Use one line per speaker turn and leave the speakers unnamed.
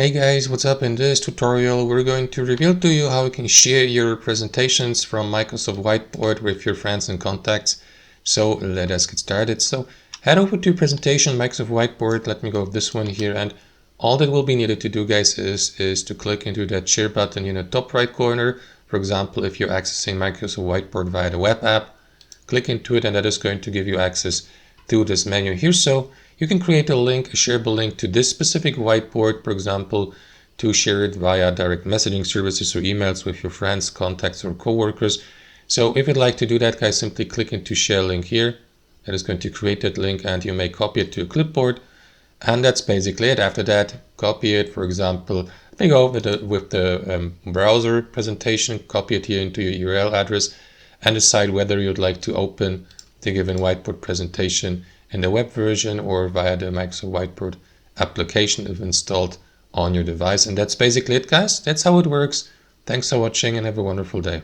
Hey guys, what's up? In this tutorial we're going to reveal to you how you can share your presentations from Microsoft Whiteboard with your friends and contacts. So let us get started. So head over to presentation Microsoft Whiteboard. Let me go with this one here, and all that will be needed to do, guys, is to click into that share button in the top right corner. For example, if you're accessing Microsoft Whiteboard via the web app, click into it and that is going to give you access to this menu here. So you can create a link, a shareable link to this specific whiteboard, for example, to share it via direct messaging services or emails with your friends, contacts, or coworkers. So if you'd like to do that, guys, simply click into share link here. That is going to create that link and you may copy it to a clipboard. And that's basically it. After that, copy it. For example, let me go with the browser presentation, copy it here into your URL address and decide whether you'd like to open the given whiteboard presentation in the web version or via the Microsoft Whiteboard application if installed on your device. And that's basically it, guys. That's how it works. Thanks for watching and have a wonderful day.